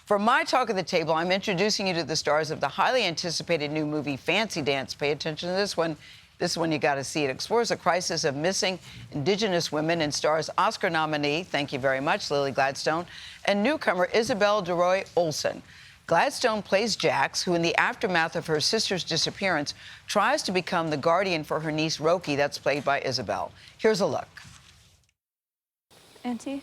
For my talk of the table, I'm introducing you to the stars of the highly anticipated new movie Fancy Dance. Pay attention to this one. This one you got to see. It explores the crisis of missing Indigenous women and stars Oscar nominee, thank you very much, Lily Gladstone, and newcomer Isabel DeRoy-Olson. Gladstone plays Jax, who in the aftermath of her sister's disappearance tries to become the guardian for her niece Roki. That's played by Isabel. Here's a look. Auntie?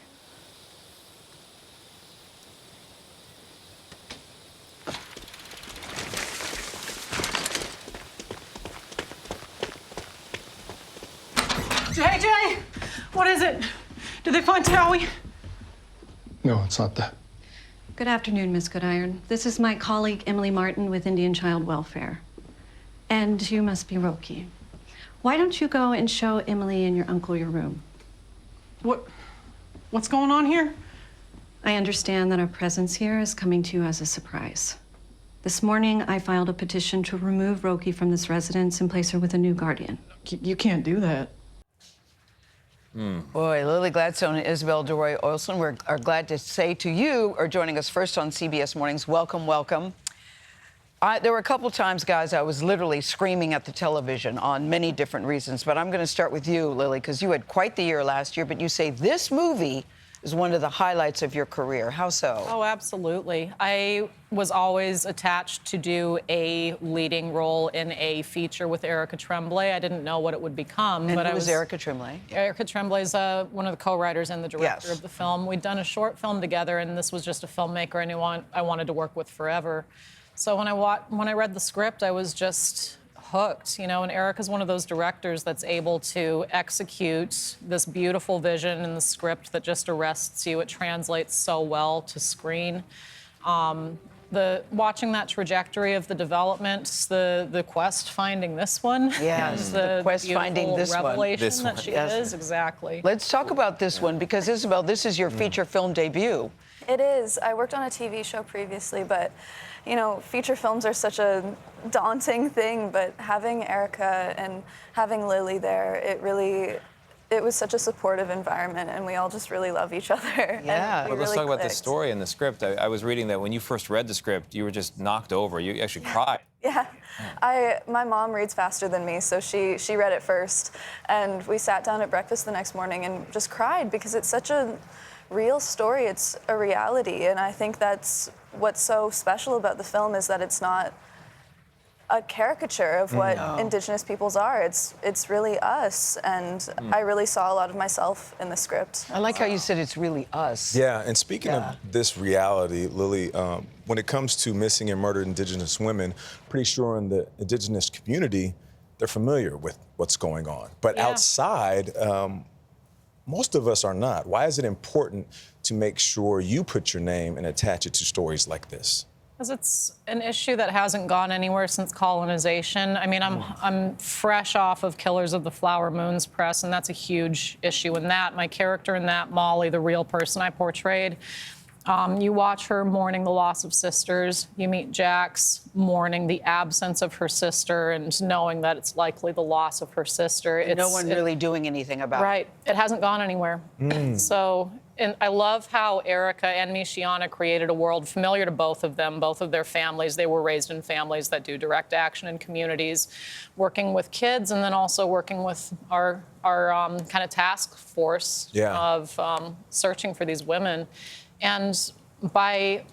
Jay, what is it? Did they find Towie? No, it's not that. Good afternoon, Miss Goodiron. This is my colleague, Emily Martin, with Indian Child Welfare. And you must be Roki. Why don't you go and show Emily and your uncle your room? What's going on here? I understand that our presence here is coming to you as a surprise. This morning, I filed a petition to remove Roki from this residence and place her with a new guardian. You can't do that. Boy, Lily Gladstone and Isabel DeRoy-Olson, we are glad to say to you, are joining us first on CBS Mornings. Welcome, welcome. There were a couple times, guys, I was literally screaming at the television on many different reasons, but I'm going to start with you, Lily, because you had quite the year last year, but you say this movie is one of the highlights of your career. How so? Oh, absolutely. I was always attached to do a leading role in a feature with Erica Tremblay. I didn't know what it would become. And but who I was Erica Tremblay? Erica Tremblay is one of the co-writers and the director of the film. We'd done a short film together, and this was just a filmmaker I wanted to work with forever. So when I read the script, I was just hooked, you know, and Erica's one of those directors that's able to execute this beautiful vision in the script that just arrests you. It translates so well to screen. Watching that trajectory of the development, the quest finding this one, yes, the quest finding this revelation one. that she is, exactly. Let's talk about this one, because Isabel, this is your feature film debut. It is. I worked on a TV show previously, but, you know, feature films are such a daunting thing, but having Erica and having Lily there, it was such a supportive environment, and we all just really love each other. Yeah. Well, let's talk about the story and the script. I was reading that when you first read the script, you were just knocked over. You actually cried. Yeah. My mom reads faster than me, so she read it first, and we sat down at breakfast the next morning and just cried because it's such a real story. It's a reality, and I think that's what's so special about the film is that it's not a caricature of what Indigenous peoples are. It's really us, and I really saw a lot of myself in the script. I like how you said it's really us. Yeah, and speaking of this reality, Lily, when it comes to missing and murdered Indigenous women, pretty sure in the Indigenous community, they're familiar with what's going on. But outside, most of us are not. Why is it important to make sure you put your name and attach it to stories like this? Because it's an issue that hasn't gone anywhere since colonization. I mean, I'm fresh off of Killers of the Flower Moons press, and that's a huge issue in that. My character in that, Molly, the real person I portrayed, you watch her mourning the loss of sisters. You meet Jax mourning the absence of her sister and knowing that it's likely the loss of her sister. No one really doing anything about it. Right. It hasn't gone anywhere. So, and I love how Erica and Michiana created a world familiar to both of them, both of their families. They were raised in families that do direct action in communities, working with kids and then also working with our kind of task force of searching for these women. And by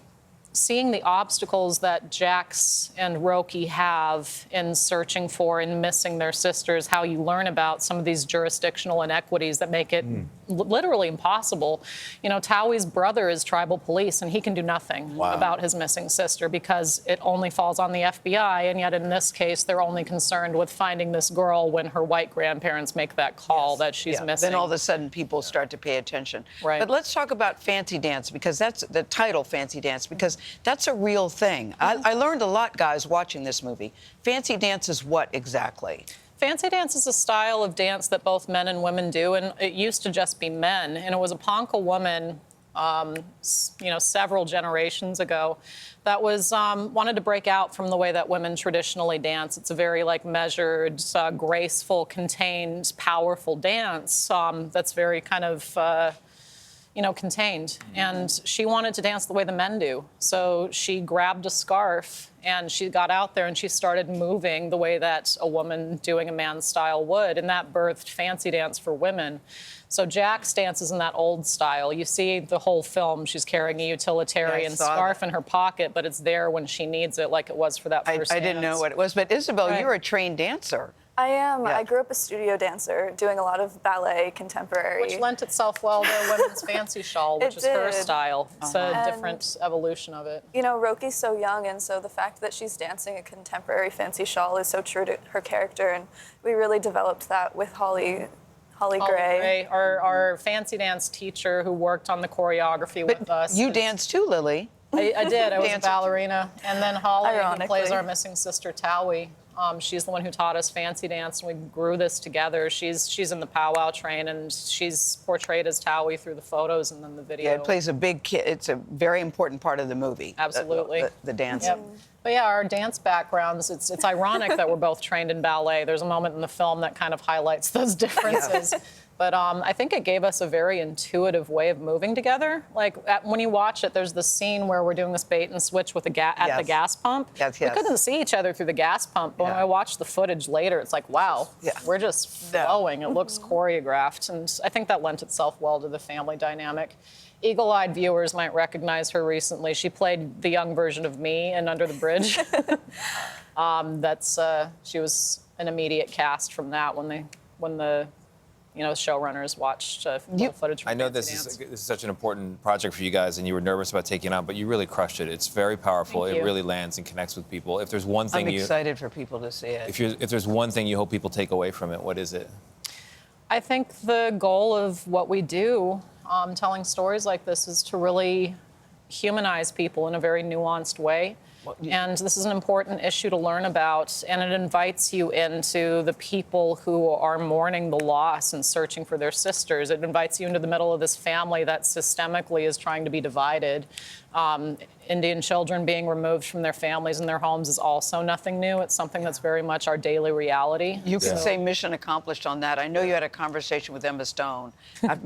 seeing the obstacles that Jax and Roki have in searching for and missing their sisters, how you learn about some of these jurisdictional inequities that make it literally impossible. You know, Towie's brother is tribal police, and he can do nothing about his missing sister because it only falls on the FBI, and yet in this case, they're only concerned with finding this girl when her white grandparents make that call that she's missing. Then all of a sudden, people start to pay attention. Right. But let's talk about Fancy Dance, because that's the title, Fancy Dance, because that's a real thing. I learned a lot, guys, watching this movie. Fancy Dance is what exactly? Fancy dance is a style of dance that both men and women do, and it used to just be men. And it was a Ponca woman, you know, several generations ago, that was wanted to break out from the way that women traditionally dance. It's a very measured, graceful, contained, powerful dance that's very kind of contained. And she wanted to dance the way the men do. So she grabbed a scarf and she got out there and she started moving the way that a woman doing a man's style would. And that birthed fancy dance for women. So Jack's dance is in that old style. You see the whole film, she's carrying a utilitarian scarf in her pocket, but it's there when she needs it, like it was for that first I didn't know what it was. But Isabel, Right. you're a trained dancer. I am. Yeah. I grew up a studio dancer, doing a lot of ballet, contemporary. Which lent itself well to women's fancy shawl, which is her did. style. It's a And, different evolution of it. You know, Roki's so young, and so the fact that she's dancing a contemporary fancy shawl is so true to her character, and we really developed that with Holly Gray. Our fancy dance teacher who worked on the choreography with us. You danced too, Lily. I did. I was a Danced. ballerina. And then Holly, who Ironically. plays our missing sister, Towie, she's the one who taught us fancy dance, and we grew this together. She's in the powwow train, and she's portrayed as Towie through the photos and then the video. Yeah, it plays a big it's a very important part of the movie. Absolutely. The dance. Yep. But yeah, our dance backgrounds, it's ironic that we're both trained in ballet. There's a moment in the film that kind of highlights those differences. But I think it gave us a very intuitive way of moving together. Like when you watch it, there's this scene where we're doing this bait and switch with the at the gas pump. Yes, We yes. couldn't see each other through the gas pump, but when Yeah. I watched the footage later, it's like, wow, we're just flowing. It looks choreographed, and I think that lent itself well to the family dynamic. Eagle-eyed viewers might recognize her recently. She played the young version of me in Under the Bridge. She was an immediate cast from that when the showrunners watched footage from I know Fancy this Dance. is such an important project for you guys, and you were nervous about taking it on, but you really crushed it. It's very powerful. Thank It you. really lands and connects with people. If there's one thing I'm excited for people to see it. if there's one thing you hope people take away from it, what is it? I think the goal of what we do, telling stories like this, is to really humanize people in a very nuanced way. And this is an important issue to learn about, and it invites you into the people who are mourning the loss and searching for their sisters. It invites you into the middle of this family that systemically is trying to be divided. Indian children being removed from their families and their homes is also nothing new. It's something that's very much our daily reality. You can say mission accomplished on that. I know you had a conversation with Emma Stone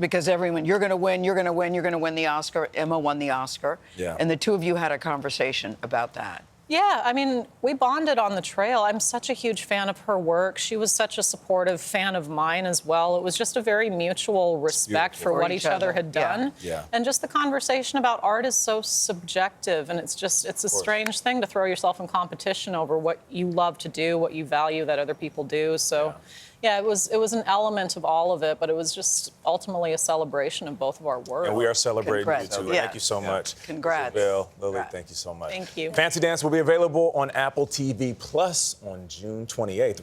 because everyone, you're going to win, you're going to win, you're going to win the Oscar. Emma won the Oscar. Yeah. And the two of you had a conversation about that. Yeah, I mean, we bonded on the trail. I'm such a huge fan of her work. She was such a supportive fan of mine as well. It was just a very mutual respect for what each other had done. Yeah. And just the conversation about art is so subjective, and it's a strange thing to throw yourself in competition over what you love to do, what you value that other people do. So yeah, it was an element of all of it, but it was just ultimately a celebration of both of our work. And we are celebrating you Congrats. too. Yeah. Thank you so much. Congrats. Isabel, Lily, Congrats. thank you so much. Thank you. Fancy Dance will be available on Apple TV Plus on June 28th.